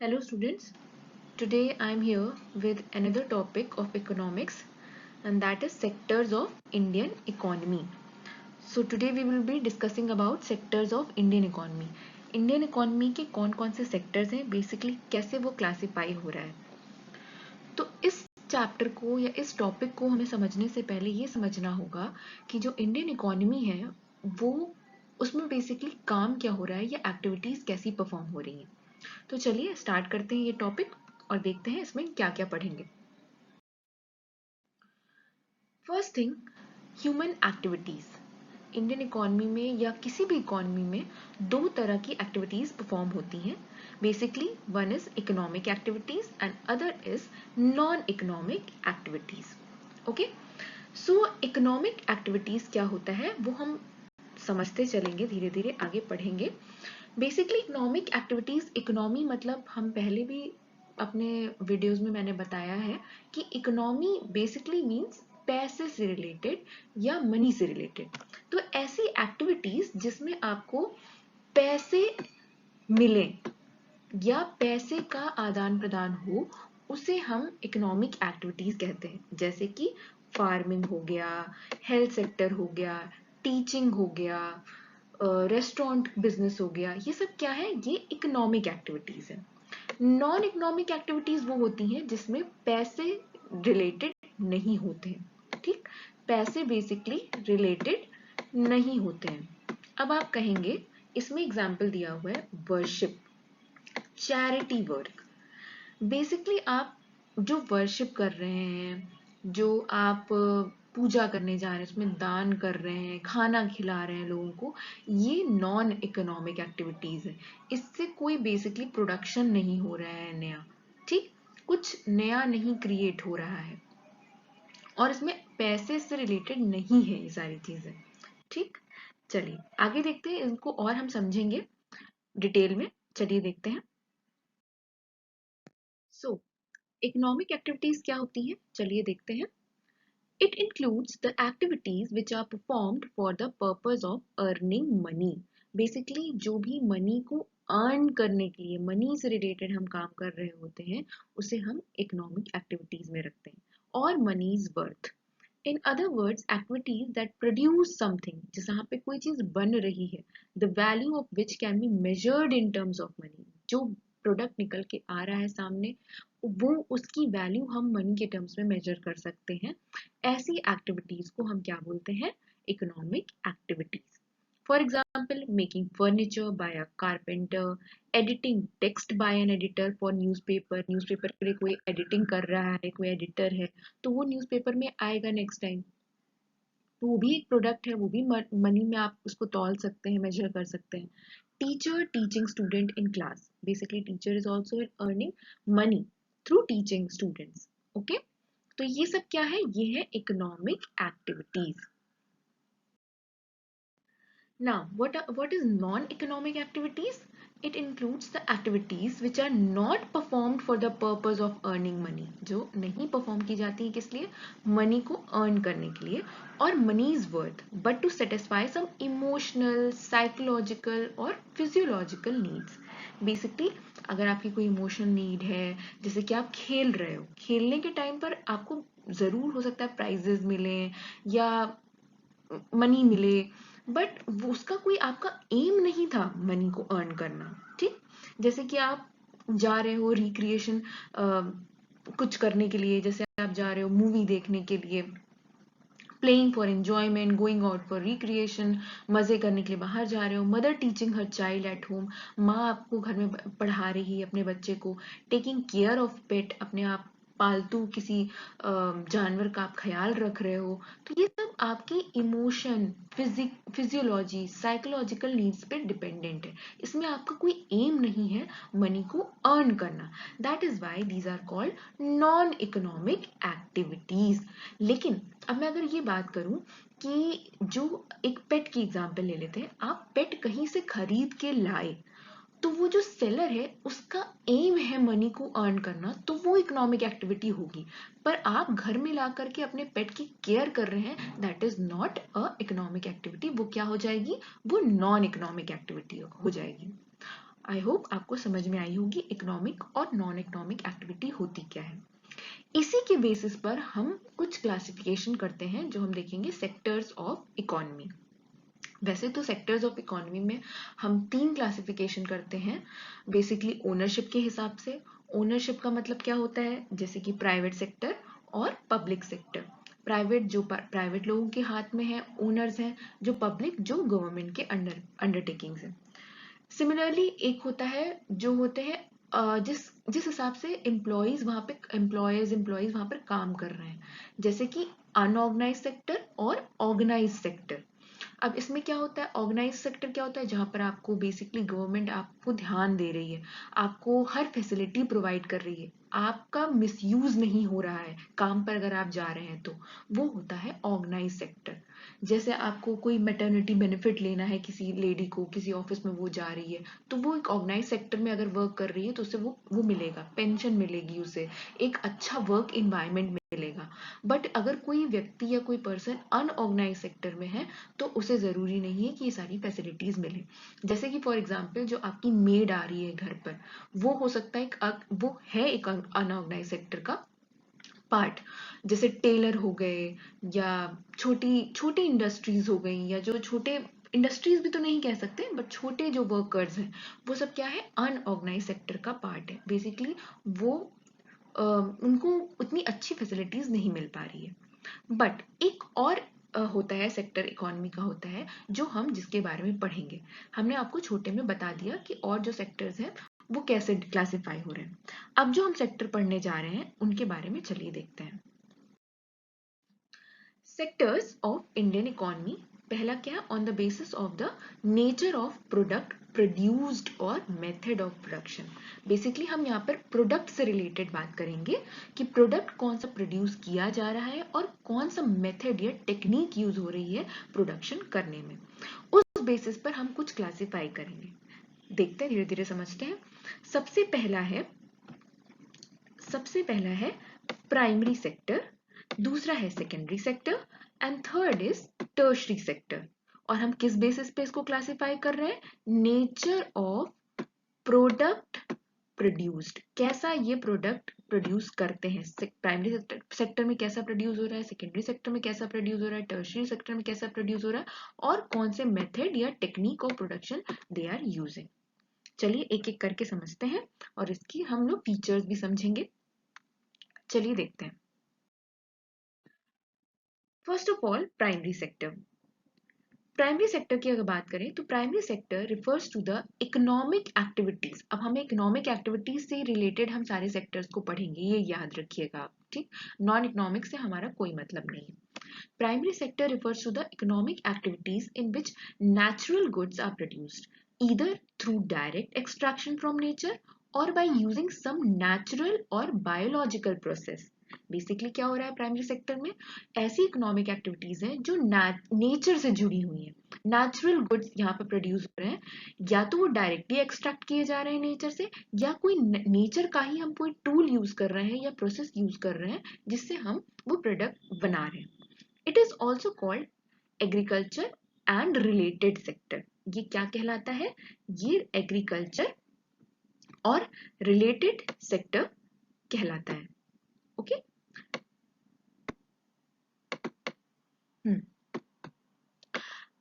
Hello students, today I am here with another topic of economics and that is sectors of Indian economy. So today we will be discussing about sectors of Indian economy. Indian economy के कौन कौन से sectors हैं, basically कैसे वो classify हो रहा है. तो इस चैप्टर को या इस टॉपिक को हमें समझने से पहले ये समझना होगा कि जो इंडियन इकोनॉमी है वो उसमें बेसिकली काम क्या हो रहा है या एक्टिविटीज कैसी परफॉर्म हो रही हैं. तो चलिए स्टार्ट करते हैं ये टॉपिक और देखते हैं इसमें क्या क्या पढ़ेंगे. First thing, human activities. Indian economy में या किसी भी इकोनॉमी में दो तरह की एक्टिविटीज परफॉर्म होती हैं. Basically one is economic activities and other is non economic activities. Okay, so economic activities क्या होता है वो हम समझते चलेंगे, धीरे धीरे आगे पढ़ेंगे. बेसिकली इकोनॉमिक एक्टिविटीज, इकोनॉमी मतलब हम पहले भी अपने वीडियोस में मैंने बताया है कि इकोनॉमी बेसिकली मींस पैसे से रिलेटेड या मनी से रिलेटेड. तो ऐसी एक्टिविटीज जिसमें आपको पैसे मिले या पैसे का आदान प्रदान हो उसे हम इकोनॉमिक एक्टिविटीज कहते हैं. जैसे कि फार्मिंग हो गया, हेल्थ सेक्टर हो गया, टीचिंग हो गया, रेस्टोरेंट बिजनेस हो गया. ये सब क्या है? ये इकोनॉमिक एक्टिविटीज है. नॉन इकोनॉमिक एक्टिविटीज वो होती हैं जिसमें पैसे रिलेटेड नहीं होते हैं. ठीक, पैसे बेसिकली रिलेटेड नहीं होते हैं. अब आप कहेंगे इसमें एग्जाम्पल दिया हुआ है वर्शिप, चैरिटी वर्क. बेसिकली आप जो वर्शिप कर रहे हैं, जो आप पूजा करने जा रहे हैं, उसमें दान कर रहे हैं, खाना खिला रहे हैं लोगों को, ये नॉन इकोनॉमिक एक्टिविटीज है. इससे कोई बेसिकली प्रोडक्शन नहीं हो रहा है नया. ठीक, कुछ नया नहीं क्रिएट हो रहा है और इसमें पैसे से रिलेटेड नहीं है ये सारी चीजें. ठीक, चलिए आगे देखते हैं, इनको और हम समझेंगे डिटेल में. चलिए देखते हैं. सो इकोनॉमिक एक्टिविटीज क्या होती हैं, चलिए देखते हैं. It includes the activities which are performed for the purpose of earning money. Basically जो भी मनी को अर्न करने के लिए, मनी से रिलेटेड हम काम कर रहे होते हैं, उसे हम इकोनॉमिक एक्टिविटीज में रखते हैं. और money is worth. In other words activities that produce something, जहाँ पे कोई चीज बन रही है, the value of which can be measured in terms of money. जो प्रोडक्ट निकल के आ रहा है सामने, वो उसकी वैल्यू हम मनी के टर्म्स में मेजर कर सकते हैं. ऐसी एक्टिविटीज को हम क्या बोलते हैं? Economic activities. For example making furniture bye a carpenter, editing text bye an editor for newspaper. Newspaper के लिए कोई एडिटिंग कर रहा है, कोई एडिटर है, तो वो न्यूज़पेपर में आएगा नेक्स्ट टाइम. तो वो भी एक प्रोडक्ट है, वो भी मनी में आप उसको तौल सकते हैं, मेजर कर सकते हैं. Teacher teaching student in class. Basically teacher is also earning money through teaching students. Okay, तो ये सब क्या है? ये है economic activities. Now, what is non-economic activities? It includes the activities which are not performed for the purpose of earning money. जो नहीं perform की जाती है किस लिए? Money को earn करने के लिए. और money is worth, but to satisfy some emotional, psychological और physiological needs. Basically, अगर आपकी कोई इमोशनल नीड है, जैसे कि आप खेल रहे हो, खेलने के टाइम पर आपको जरूर हो सकता है प्राइजेस मिले या मनी मिले, बट उसका कोई आपका एम नहीं था मनी को अर्न करना. ठीक, जैसे कि आप जा रहे हो रिक्रिएशन कुछ करने के लिए, जैसे आप जा रहे हो मूवी देखने के लिए, playing for enjoyment, going out for recreation, मजे करने के लिए बाहर जा रहे हो. Mother teaching her child at home. माँ आपको घर में पढ़ा रही है अपने बच्चे को. टेकिंग केयर ऑफ पेट, अपने आप पालतू किसी जानवर का आप ख्याल रख रहे हो. तो ये सब आपकी इमोशन, फिजियोलॉजी, साइकोलॉजिकल नीड्स पे डिपेंडेंट है. इसमें आपका कोई एम नहीं है मनी को अर्न करना. That is why these are called non economic activities. लेकिन अब मैं अगर ये बात करूं कि जो एक पेट की एग्जांपल ले लेते हैं, आप पेट कहीं से खरीद के लाए, तो वो जो सेलर है उसका एम है मनी को अर्न करना, तो वो इकोनॉमिक एक्टिविटी होगी. पर आप घर में ला करके अपने पेट की केयर कर रहे हैं, that is not a economic activity. वो क्या हो जाएगी? वो नॉन इकोनॉमिक एक्टिविटी हो जाएगी. आई होप आपको समझ में आई होगी इकोनॉमिक और नॉन इकोनॉमिक एक्टिविटी होती क्या है। इसी के बेसिस पर हम कुछ क्लासिफिकेशन करते हैं जो हम देखेंगे सेक्टर्स ऑफ इकोनॉमी। वैसे तो सेक्टर्स ऑफ इकोनॉमी में हम 3 क्लासिफिकेशन करते हैं बेसिकली ओनरशिप के हिसाब से। ओनरशिप का मतलब क्या होता है, जैसे कि प्राइवेट सेक्टर और पब्लिक सेक्टर। प्राइवेट जो प्राइवेट लोगों के हाथ में है, ओनर्स हैं, जो पब्लिक जो गवर्नमेंट के अंडरटेकिंग्स हैं। सिमिलरली एक होता है जो होते हैं जिस जिस हिसाब से एम्प्लॉयज वहां पर काम कर रहे हैं, जैसे कि अनऑर्गेनाइज सेक्टर और ऑर्गेनाइज सेक्टर। अब इसमें क्या होता है, ऑर्गेनाइज सेक्टर क्या होता है, जहां पर आपको बेसिकली गवर्नमेंट आपको ध्यान दे रही है, आपको हर फैसिलिटी प्रोवाइड कर रही है, आपका मिसयूज नहीं हो रहा है काम पर अगर आप जा रहे हैं तो वो होता है ऑर्गेनाइज सेक्टर। जैसे आपको कोई मैटरनिटी बेनिफिट लेना है, किसी लेडी को किसी ऑफिस में वो जा रही है, तो वो एक ऑर्गेनाइज सेक्टर में अगर वर्क कर रही है तो उसे वो मिलेगा, पेंशन मिलेगी, उसे एक अच्छा वर्क इन्वायरमेंट मिलेगा। बट अगर कोई व्यक्ति या कोई पर्सन अनऑर्गेनाइज सेक्टर में है तो उसे जरूरी नहीं है कि ये सारी फैसिलिटीज मिले। जैसे कि फॉर एग्जांपल जो आपकी मेड आ रही है घर पर, वो हो सकता है वो है एक अनऑर्गेनाइज सेक्टर का पार्ट। जैसे टेलर हो गए, या छोटी छोटी इंडस्ट्रीज हो गई, या जो छोटे इंडस्ट्रीज भी तो नहीं कह सकते बट छोटे जो वर्कर्स हैं, वो सब क्या है, अनऑर्गेनाइज सेक्टर का पार्ट है बेसिकली। वो उनको उतनी अच्छी फैसिलिटीज नहीं मिल पा रही है। बट एक और होता है सेक्टर इकोनॉमी का होता है, जो हम जिसके बारे में पढ़ेंगे। हमने आपको छोटे में बता दिया कि और जो सेक्टर्स हैं वो कैसे क्लासिफाई हो रहे हैं। अब जो हम सेक्टर पढ़ने जा रहे हैं उनके बारे में चलिए देखते हैं। Sectors of Indian economy. पहला क्या, on the basis of the nature of product produced और मेथड ऑफ प्रोडक्शन। बेसिकली हम यहाँ पर प्रोडक्ट से रिलेटेड बात करेंगे कि प्रोडक्ट कौन सा प्रोड्यूस किया जा रहा है और कौन सा मेथड या टेक्निक यूज हो रही है प्रोडक्शन करने में। उस बेसिस पर हम कुछ क्लासिफाई करेंगे, देखते हैं, धीरे धीरे समझते हैं। सबसे पहला है सबसे पहला है प्राइमरी सेक्टर, दूसरा है secondary sector, and third is tertiary sector. और हम किस बेसिस पे इसको क्लासिफाई कर रहे हैं, नेचर ऑफ प्रोडक्ट प्रोड्यूस्ड, कैसा ये प्रोडक्ट प्रोड्यूस करते हैं। प्राइमरी सेक्टर में कैसा प्रोड्यूस हो रहा है, सेकेंडरी सेक्टर में कैसा प्रोड्यूस हो रहा है, टर्शरी सेक्टर में कैसा प्रोड्यूस हो रहा है, और कौन से मेथड या technique of production they are using. चलिए एक एक करके समझते हैं और इसकी हम लोग फीचर्स भी समझेंगे। चलिए देखते हैं। First of all primary sector. Primary sector की अगर बात करें तो primary sector refers to the economic activities. अब हमें इकोनॉमिक एक्टिविटीज से रिलेटेड हम सारे सेक्टर्स को पढ़ेंगे, ये याद रखिएगा आप, ठीक। नॉन इकोनॉमिक से हमारा कोई मतलब नहीं है। Primary sector refers to the economic activities in which natural goods are produced either through direct extraction from nature or by using some natural or biological process। Basically क्या हो रहा है प्राइमरी सेक्टर में, ऐसी इकोनॉमिक एक्टिविटीज हैं जो nature से जुड़ी हुई हैं। नेचुरल गुड्स यहाँ पे प्रोड्यूस हो रहे हैं, या तो वो डायरेक्टली एक्सट्रैक्ट किए जा रहे हैं नेचर से, या कोई नेचर का ही हम कोई टूल यूज कर रहे हैं या प्रोसेस यूज कर रहे हैं जिससे हम वो प्रोडक्ट बना रहे हैं। It is also called agriculture and related sector. ये क्या कहलाता है, ये एग्रीकल्चर और रिलेटेड सेक्टर कहलाता है। ओके हम्म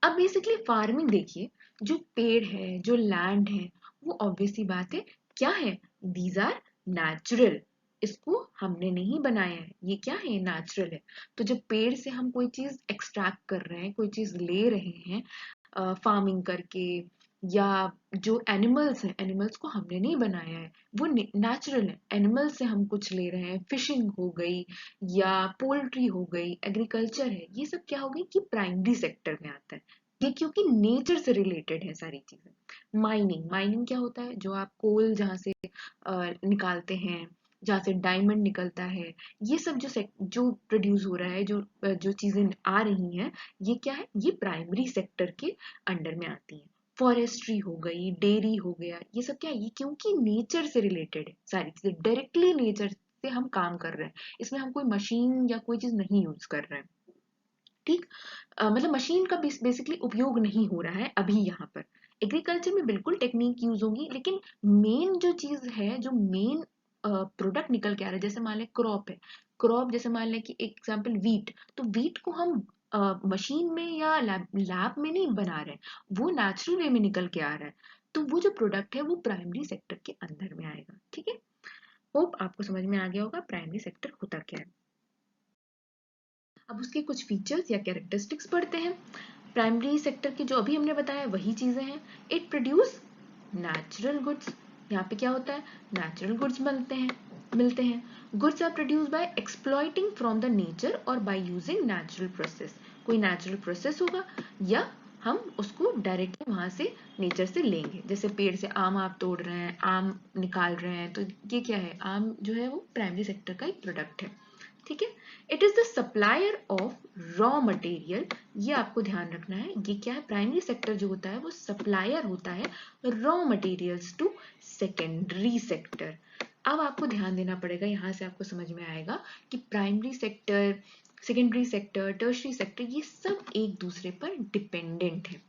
अब बेसिकली फार्मिंग देखिए, जो पेड़ है जो लैंड है, वो ऑब्वियसली बात है क्या है, दीज आर नेचुरल। इसको हमने नहीं बनाया है, ये क्या है, नेचुरल है। तो जब पेड़ से हम कोई चीज एक्सट्रैक्ट कर रहे हैं, कोई चीज ले रहे हैं फार्मिंग करके, या जो एनिमल्स हैं, एनिमल्स को हमने नहीं बनाया है, वो नेचुरल है। एनिमल से हम कुछ ले रहे हैं, फिशिंग हो गई या पोल्ट्री हो गई, एग्रीकल्चर है, ये सब क्या हो गई कि प्राइमरी सेक्टर में आता है। ये क्योंकि नेचर से रिलेटेड है सारी चीजें। माइनिंग, माइनिंग क्या होता है, जो आप कोल जहाँ से निकालते हैं, जहाँ से डायमंड निकलता है, ये सब जो प्रोड्यूस हो रहा है, जो चीजें आ रही हैं, ये क्या है, ये प्राइमरी सेक्टर के अंडर में आती है। फॉरेस्ट्री हो गई, डेयरी हो गया, ये सब क्या है, ये क्योंकि नेचर से रिलेटेड है सारी चीजें, डायरेक्टली नेचर से हम काम कर रहे हैं, इसमें हम कोई मशीन या कोई चीज नहीं यूज कर रहे हैं, ठीक। मतलब मशीन का बेसिकली उपयोग नहीं हो रहा है अभी यहाँ पर। एग्रीकल्चर में बिल्कुल टेक्निक यूज होगी, लेकिन मेन जो चीज है, जो मेन प्रोडक्ट निकल के आ रहा है, जैसे मान लें क्रॉप है, क्रॉप जैसे मान लें कि एग्जाम्पल वीट, तो वीट को हम मशीन में या लैब में नहीं बना रहे हैं, वो नेचुरल वे में निकल के आ रहा है, तो वो जो प्रोडक्ट है वो प्राइमरी सेक्टर के अंदर में आएगा। ठीक है, होप आपको समझ में आ गया होगा प्राइमरी सेक्टर होता क्या है। अब उसके कुछ फीचर्स या कैरेक्टरिस्टिक्स पढ़ते हैं। प्राइमरी सेक्टर की जो अभी हमने बताया वही चीजें हैं। इट प्रोड्यूस नेचुरल गुड्स, यहाँ पे क्या होता है, नेचुरल गुड्स मिलते हैं। Goods are produce by exploiting from the nature और बाय यूजिंग नेचुरल प्रोसेस, कोई नेचुरल प्रोसेस होगा या हम उसको डायरेक्टली वहां से नेचर से लेंगे। जैसे पेड़ से आम आप तोड़ रहे हैं, आम निकाल रहे हैं, तो ये क्या है, आम जो है वो प्राइमरी सेक्टर का एक प्रोडक्ट है। ठीक है, it is the supplier of raw material, ये आपको ध्यान रखना है, ये क्या है, प्राइमरी सेक्टर जो होता है वो सप्लायर होता है raw materials to secondary sector. अब आपको ध्यान देना पड़ेगा, यहां से आपको समझ में आएगा कि primary sector, secondary sector, tertiary sector, ये सब एक दूसरे पर डिपेंडेंट है।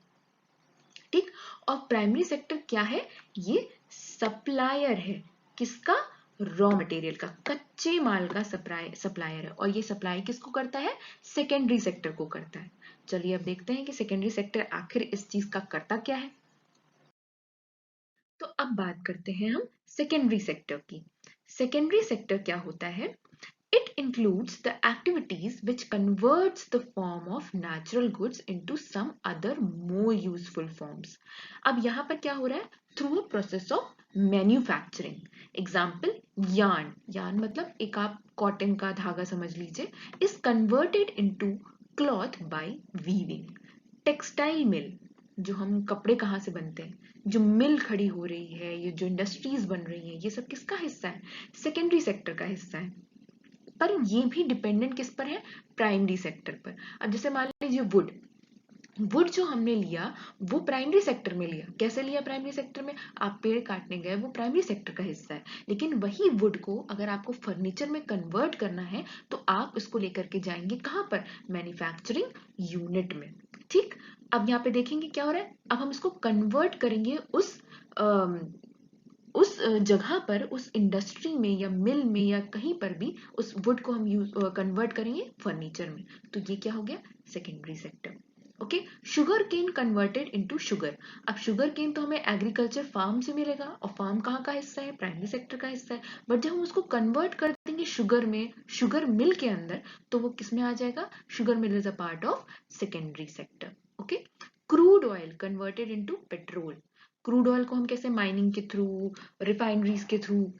ठीक, और प्राइमरी सेक्टर क्या है, ये सप्लायर है, किसका, रॉ मटेरियल का, कच्चे माल का सप्लायर है, और ये सप्लाई किसको करता है, सेकेंडरी सेक्टर को करता है। चलिए अब देखते हैं कि सेकेंडरी सेक्टर आखिर इस चीज का करता क्या है। तो अब बात करते हैं हम सेकेंडरी सेक्टर की। सेकेंडरी सेक्टर क्या होता है, it includes the activities which converts the form of natural goods into some other more useful forms. अब यहाँ पर क्या हो रहा है, through a process of manufacturing. Example, yarn, yarn मतलब एक आप कॉटन का धागा समझ लीजिए, is converted into cloth by weaving. Textile mill, जो हम कपड़े कहाँ से बनते हैं, जो मिल खड़ी हो रही है, ये जो इंडस्ट्रीज बन रही है, ये सब किसका हिस्सा है, सेकेंडरी सेक्टर का हिस्सा है। पर ये भी डिपेंडेंट किस पर है, प्राइमरी सेक्टर पर। अब जैसे मान लीजिए वुड, वुड जो हमने लिया वो प्राइमरी सेक्टर में लिया, कैसे लिया प्राइमरी सेक्टर में, आप पेड़ काटने गए, वो प्राइमरी सेक्टर का हिस्सा है। लेकिन वही वुड को अगर आपको फर्नीचर में कन्वर्ट करना है तो आप इसको लेकर के जाएंगे कहाँ पर, मैन्युफैक्चरिंग यूनिट में। ठीक, अब यहाँ पे देखेंगे क्या हो रहा है, अब हम इसको कन्वर्ट करेंगे उस जगह पर, उस इंडस्ट्री में या मिल में या कहीं पर भी उस वुड को हम यूज कन्वर्ट करेंगे फर्नीचर में, तो ये क्या हो गया, secondary sector. Okay, sugar cane converted into sugar. अब शुगर केन तो हमें एग्रीकल्चर फार्म से मिलेगा, और फार्म कहाँ का हिस्सा है, प्राइमरी सेक्टर का हिस्सा है। बट जब हम उसको कन्वर्ट कर देंगे शुगर में, शुगर मिल के अंदर, तो वो किस में आ जाएगा, sugar mill is a part of secondary sector. Okay, crude oil converted into petrol. Crude oil को हम कैसे, माइनिंग के थ्रू, रिफाइनरीज के थ्रू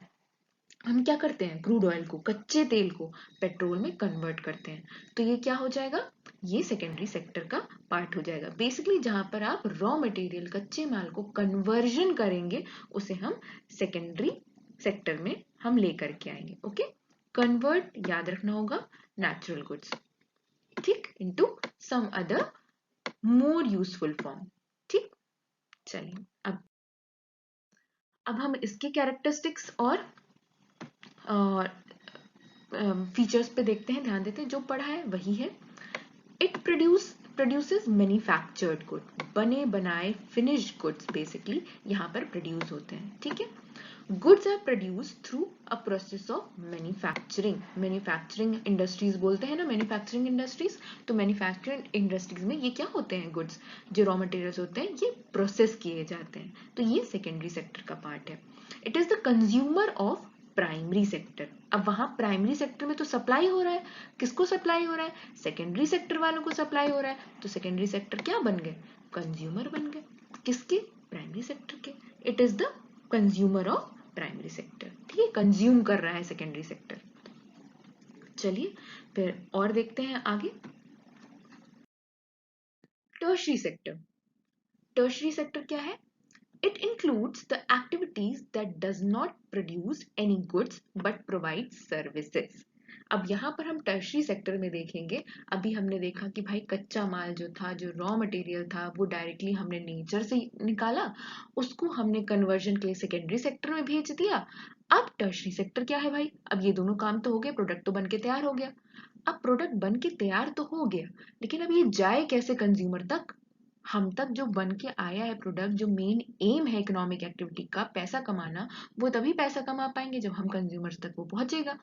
हम क्या करते हैं, क्रूड ऑयल को, कच्चे तेल को पेट्रोल में कन्वर्ट करते हैं, तो ये क्या हो जाएगा, ये सेकेंडरी सेक्टर का पार्ट हो जाएगा। बेसिकली जहां पर आप रॉ मटेरियल, कच्चे माल को कन्वर्जन करेंगे, उसे हम सेकेंडरी सेक्टर में हम लेकर के आएंगे। ओके, कन्वर्ट याद रखना होगा, नेचुरल गुड्स, ठीक, into some other more useful form. ठीक, चलिए अब हम इसके कैरेक्टरिस्टिक्स और फीचर्स पे देखते हैं, ध्यान देते हैं, जो पढ़ा है वही है। इट प्रोड्यूसेस मैन्युफैक्चर्ड गुड, बने बनाए फिनिश्ड गुड्स बेसिकली यहाँ पर प्रोड्यूस होते हैं। ठीक है, goods are produce through a process of manufacturing, manufacturing industries बोलते हैं ना, मैन्युफैक्चरिंग इंडस्ट्रीज, तो मैन्युफैक्चरिंग इंडस्ट्रीज में ये क्या होते हैं, गुड्स जो रॉ मटेरियल्स होते हैं ये प्रोसेस किए जाते हैं, तो ये सेकेंडरी सेक्टर का पार्ट है। It is the consumer of primary sector. अब वहां प्राइमरी सेक्टर में तो सप्लाई हो रहा है, किसको सप्लाई हो रहा है, सेकेंडरी सेक्टर वालों को सप्लाई हो रहा है, तो सेकेंडरी सेक्टर क्या बन गए, कंज्यूमर बन गए, किसके, प्राइमरी सेक्टर के। It is the consumer of primary sector, ठीक है, कंज्यूम कर रहा है सेकेंडरी सेक्टर। चलिए फिर और देखते हैं आगे, टर्शरी सेक्टर। टर्शरी सेक्टर क्या है, it includes the activities that does not produce any goods but provides services. अब यहाँ पर हम टर्शरी सेक्टर में देखेंगे, अभी हमने देखा कि भाई कच्चा माल जो था, जो रॉ मटेरियल था, वो डायरेक्टली हमने नेचर से निकाला, उसको हमने कन्वर्जन के लिए सेकेंडरी सेक्टर में भेज दिया। अब टर्शरी सेक्टर क्या है भाई, अब ये दोनों काम तो हो गए, प्रोडक्ट तो बन के तैयार हो गया। अब प्रोडक्ट बन के तैयार तो हो गया, लेकिन अब ये जाए कैसे कंज्यूमर तक, हम तक जो बन के आया है प्रोडक्ट, जो मेन एम है इकोनॉमिक एक्टिविटी का, पैसा कमाना, वो तभी पैसा कमा पाएंगे जब हम कंज्यूमर्स तक वो पहुंचेगा।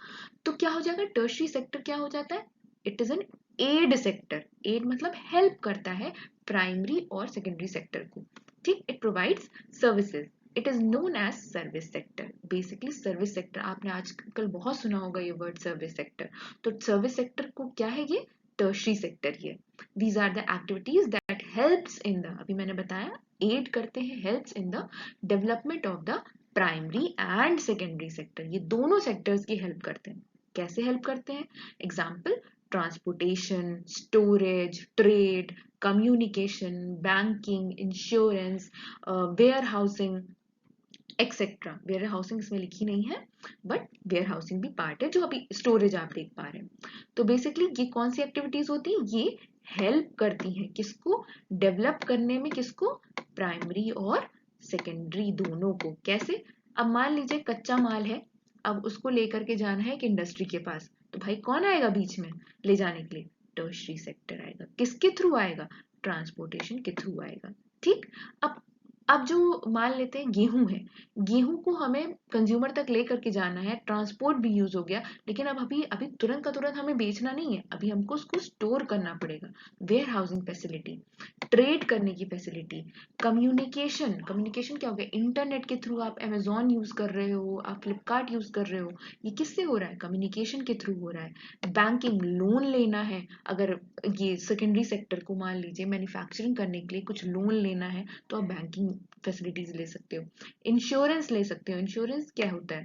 तो क्या हो जाएगा, टर्शरी सेक्टर क्या हो जाता है, it is an aid sector. Aid मतलब हेल्प करता है प्राइमरी और सेकेंडरी सेक्टर को। ठीक, it provides services, it is known as service sector. Basically service sector, आपने आजकल बहुत सुना होगा ये वर्ड सर्विस सेक्टर। तो सर्विस सेक्टर को क्या है, ये टर्शरी सेक्टर ही है। These are the activities that helps in the, अभी मैंने बताया aid करते हैं, helps in the development of the primary and secondary sector। ये दोनों sectors की help करते हैं। कैसे help करते हैं? Example, transportation, storage, trade, communication, banking, insurance, warehousing, etcetera. Warehousing इसमें लिखी नहीं है, बट वेयर हाउसिंग भी पार्ट है, जो अभी स्टोरेज आप देख पा रहे हैं। तो बेसिकली ये कौन सी एक्टिविटीज होती हैं, ये हेल्प करती हैं किसको, डेवलप करने में, किसको, प्राइमरी और सेकेंडरी दोनों को। कैसे, अब मान लीजिए कच्चा माल है, अब उसको लेकर के जाना है एक इंडस्ट्री के पास, तो भाई कौन आएगा बीच में ले जाने के लिए, टर्शरी सेक्टर आएगा। किसके थ्रू आएगा, ट्रांसपोर्टेशन के थ्रू आएगा। ठीक, अब जो मान लेते हैं गेहूं है, गेहूं को हमें कंज्यूमर तक लेकर के जाना है, ट्रांसपोर्ट भी यूज हो गया, लेकिन अब अभी अभी तुरंत का तुरंत हमें बेचना नहीं है, अभी हमको उसको स्टोर करना पड़ेगा। वेयर हाउसिंग फैसिलिटी, ट्रेड करने की फैसिलिटी, कम्युनिकेशन, कम्युनिकेशन क्या हो गया, इंटरनेट के थ्रू आप अमेजोन यूज कर रहे हो, आप फ्लिपकार्ट यूज कर रहे हो, ये किससे हो रहा है, कम्युनिकेशन के थ्रू हो रहा है। बैंकिंग, लोन लेना है, अगर ये सेकेंडरी सेक्टर को मान लीजिए मैन्युफैक्चरिंग करने के लिए कुछ लोन लेना है, तो आप बैंकिंग फैसिलिटीज ले सकते हो। इंश्योरेंस ले सकते हो, इंश्योरेंस क्या होता है,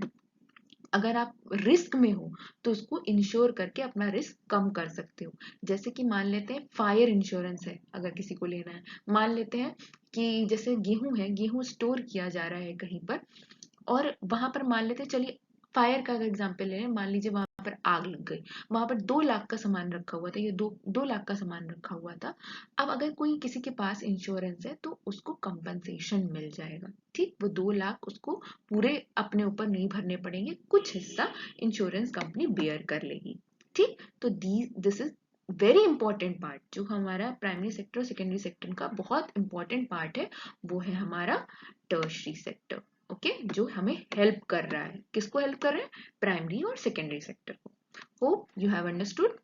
अगर आप रिस्क में हो तो उसको इंश्योर करके अपना रिस्क कम कर सकते हो। जैसे कि मान लेते हैं फायर इंश्योरेंस है, अगर किसी को लेना है, मान लेते हैं कि जैसे गेहूं है, गेहूं स्टोर किया जा रहा है कहीं पर, और वहां पर मान लेते हैं, चलिए फायर का अगर एग्जांपल ले लें, मान लीजिए वहां पर आग लग गई, वहां पर 2 लाख का सामान रखा हुआ था, ये दो लाख का सामान रखा हुआ था। अब अगर कोई किसी के पास इंश्योरेंस है तो उसको कंपनसेशन मिल जाएगा। ठीक, वो 2 लाख उसको पूरे अपने ऊपर नहीं भरने पड़ेंगे, कुछ हिस्सा इंश्योरेंस कंपनी बेयर कर लेगी। ठीक, तो this is very important part, जो हमारा प्राइमरी सेक्टर और सेकेंडरी सेक्टर का बहुत इंपॉर्टेंट पार्ट है, वो है हमारा टर्शरी सेक्टर। ओके, जो हमें हेल्प कर रहा है, किसको हेल्प कर रहा है, प्राइमरी और सेकेंडरी सेक्टर को। Hope you have understood.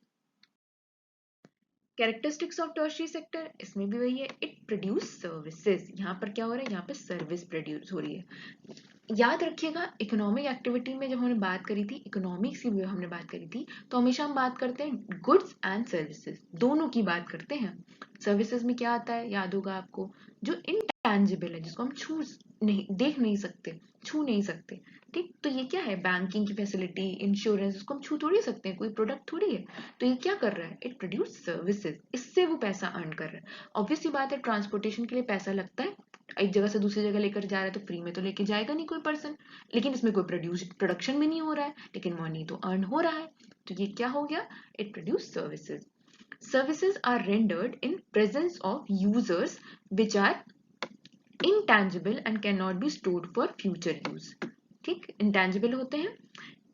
Characteristics of tertiary sector, इसमें भी वही है, इट प्रोड्यूस सर्विसेज। यहाँ पर क्या हो रहा है, यहाँ पे सर्विस प्रोड्यूस हो रही है। याद रखिएगा, इकोनॉमिक एक्टिविटी में जब हमने बात करी थी, इकोनॉमिक्स की हमने बात करी थी, तो हमेशा हम बात करते हैं गुड्स एंड सर्विसेज, दोनों की बात करते हैं। सर्विसेज में क्या आता है, याद होगा आपको, जो इनटैंजिबल है, जिसको हम छू नहीं, देख नहीं सकते, छू नहीं सकते। ठीक, तो ये क्या है, बैंकिंग की फैसिलिटी, इंश्योरेंस, उसको हम छू थोड़ी सकते हैं, कोई प्रोडक्ट थोड़ी है। तो ये क्या कर रहा है, इट प्रोड्यूस सर्विसेज, इससे वो पैसा अर्न कर रहा है। ऑब्वियसली बात है, ट्रांसपोर्टेशन के लिए पैसा लगता है, एक जगह से दूसरी जगह लेकर जा रहा है तो फ्री में तो लेके जाएगा नहीं कोई पर्सन, लेकिन इसमें कोई प्रोडक्शन भी नहीं हो रहा है, लेकिन मनी तो अर्न हो रहा है। तो ये क्या हो गया, it produce services. Services are rendered in presence of users which are intangible and cannot be stored for future use। ठीक, इंटेंजिबल होते हैं।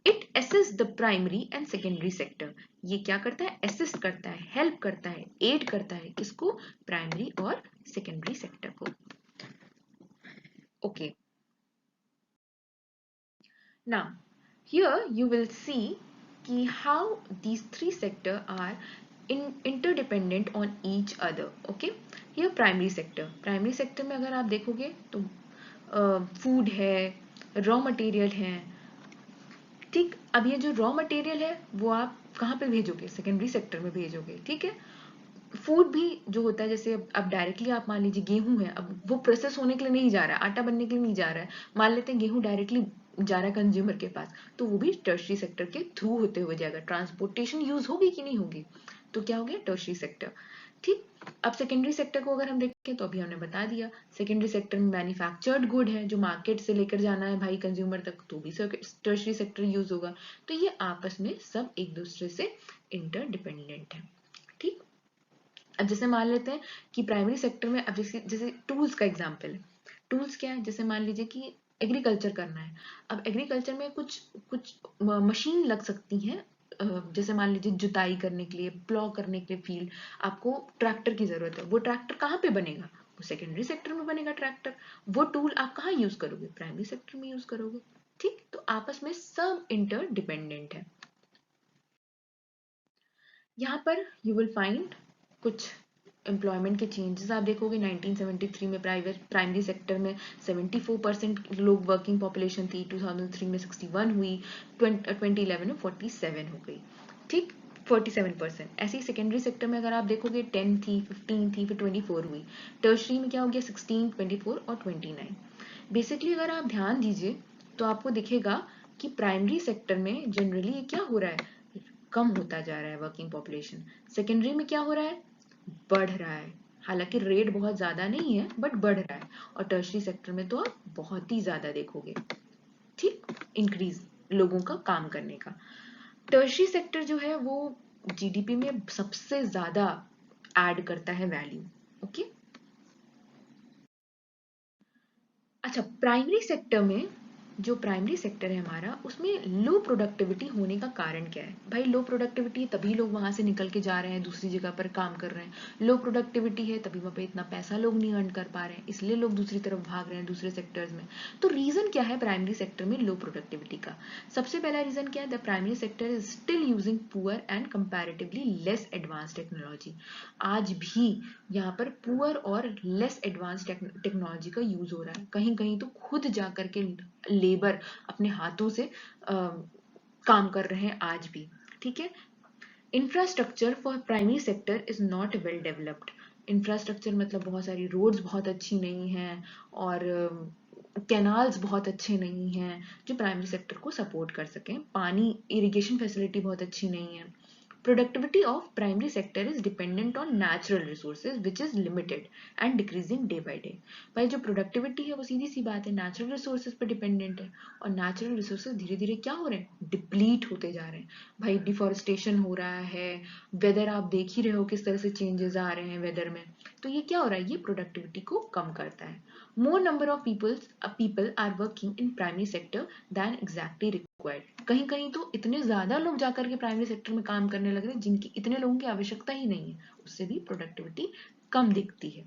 It assist the primary and secondary sector, ये क्या करता है, असिस्ट करता है, हेल्प करता है, एड करता है, किसको, प्राइमरी और सेकेंडरी सेक्टर को। Okay, now here you will see कि how these three sector are interdependent on each other। okay, here primary sector में अगर आप देखोगे तो फूड है, रॉ मटेरियल है। ठीक, अब ये जो रॉ मटेरियल है वो आप कहाँ पे भेजोगे, सेकेंडरी सेक्टर में भेजोगे। ठीक है, फूड भी जो होता है, जैसे अब डायरेक्टली आप मान लीजिए गेहूं है, अब वो प्रोसेस होने के लिए नहीं जा रहा है, आटा बनने के लिए नहीं जा रहा है, मान लेते हैं गेहूं डायरेक्टली जा रहा है कंज्यूमर के पास, तो वो भी टर्शरी सेक्टर के थ्रू होते हुए जाएगा। ट्रांसपोर्टेशन यूज होगी कि नहीं होगी, तो क्या हो गया, टर्शरी सेक्टर। ठीक, अब सेकेंडरी सेक्टर को अगर हम देखें तो अभी हमने बता दिया, सेकेंडरी सेक्टर में मैन्युफैक्चर्ड गुड है, जो मार्केट से लेकर जाना है भाई कंज्यूमर तक, तो भी टर्शरी सेक्टर यूज होगा। तो ये आपस में सब एक दूसरे से इंटरडिपेंडेंट है। ठीक, अब जैसे मान लेते हैं कि प्राइमरी सेक्टर में, अब जैसे जैसे टूल्स का एग्जांपल है, टूल्स क्या है, जैसे मान लीजिए कि एग्रीकल्चर करना है, अब एग्रीकल्चर में कुछ कुछ मशीन लग सकती हैं जैसे मान लीजिए जुताई करने के लिए, प्लॉ करने के लिए फील्ड, आपको ट्रैक्टर की जरूरत है। वो ट्रैक्टर कहाँ पे बनेगा? वो सेकेंडरी सेक्टर में बनेगा ट्रैक्टर। वो टूल आप कहाँ यूज करोगे? प्राइमरी सेक्टर में यूज करोगे। ठीक, तो आपस में सब इंटर डिपेंडेंट है। यहाँ पर यू विल फाइंड कुछ एम्प्लॉयमेंट के चेंजेस आप देखोगे। 1973 में प्राइमरी सेक्टर में 74% लोग वर्किंग पॉपुलेशन थी, 2003 में 61 हुई, 2011 में 47 हो गई। ठीक, 47%। ऐसे ही सेकेंडरी सेक्टर में अगर आप देखोगे 10 थी, 15 थी, फिर 24 हुई। टर्शरी में क्या हो गया? 16, 24 और 29। बेसिकली अगर आप ध्यान दीजिए तो आपको दिखेगा कि प्राइमरी सेक्टर में जनरली क्या हो रहा है? कम होता जा रहा है वर्किंग पॉपुलेशन। सेकेंडरी में क्या हो रहा है? बढ़ रहा है। हालांकि रेट बहुत ज्यादा नहीं है बट बढ़ रहा है। और टर्शरी सेक्टर में तो आप बहुत ही ज्यादा देखोगे, ठीक, इंक्रीज लोगों का काम करने का। टर्शरी सेक्टर जो है वो जीडीपी में सबसे ज्यादा ऐड करता है वैल्यू। ओके, अच्छा, प्राइमरी सेक्टर में, जो प्राइमरी सेक्टर है हमारा, उसमें लो प्रोडक्टिविटी होने का कारण क्या है? भाई लो प्रोडक्टिविटी तभी लोग वहां से निकल के जा रहे हैं, दूसरी जगह पर काम कर रहे हैं। लो प्रोडक्टिविटी है तभी वहां पे इतना पैसा लोग नहीं अर्न कर पा रहे हैं, इसलिए लोग दूसरी तरफ भाग रहे हैं, दूसरे सेक्टर्स में। तो रीजन क्या है प्राइमरी सेक्टर में लो प्रोडक्टिविटी का? सबसे पहला रीजन क्या है? The primary sector is still using poor and comparatively less advance technology. आज भी यहाँ पर पुअर और लेस एडवांस टेक्नोलॉजी का यूज हो रहा है। कहीं कहीं तो खुद जा करके लेबर अपने हाथों से काम कर रहे हैं आज भी। ठीक है, infrastructure for primary sector is not well developed. Infrastructure मतलब बहुत सारी रोड्स बहुत अच्छी नहीं हैं, और कैनाल्स बहुत अच्छे नहीं हैं जो प्राइमरी सेक्टर को सपोर्ट कर सकें। पानी, इरिगेशन फैसिलिटी बहुत अच्छी नहीं है। Productivity of primary sector is dependent on natural resources which is limited and decreasing day by day। भाई जो प्रोडक्टिविटी है वो सीधी सी बात है नेचुरल रिसोर्सेज पर डिपेंडेंट है, और नेचुरल रिसोर्सेज धीरे धीरे क्या हो रहे हैं? डिप्लीट होते जा रहे हैं। भाई डिफॉरेस्टेशन हो रहा है, वेदर आप देख ही रहे हो किस तरह से चेंजेस आ रहे हैं वेदर में। तो ये क्या हो रहा है? ये प्रोडक्टिविटी को कम करता है। More number of people are working in primary sector than exactly required. कहीं कहीं तो इतने ज्यादा लोग जाकर के प्राइमरी सेक्टर में काम करने लग रहे हैं जिनकी इतने लोगों की आवश्यकता ही नहीं है, उससे भी प्रोडक्टिविटी कम दिखती है।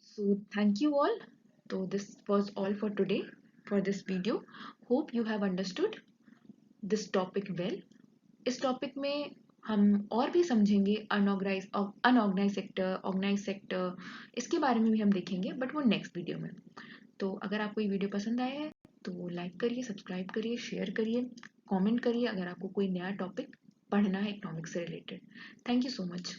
So thank you all. So this was all for today for this video. Hope you have understood this topic well. इस टॉपिक में हम और भी समझेंगे अनऑर्गेनाइज सेक्टर, ऑर्गेनाइज सेक्टर, इसके बारे में भी हम देखेंगे, बट वो नेक्स्ट वीडियो में। तो अगर आपको ये वीडियो पसंद आया है तो लाइक करिए, सब्सक्राइब करिए, शेयर करिए, कमेंट करिए अगर आपको कोई नया टॉपिक पढ़ना है इकोनॉमिक्स से related. Thank you so much.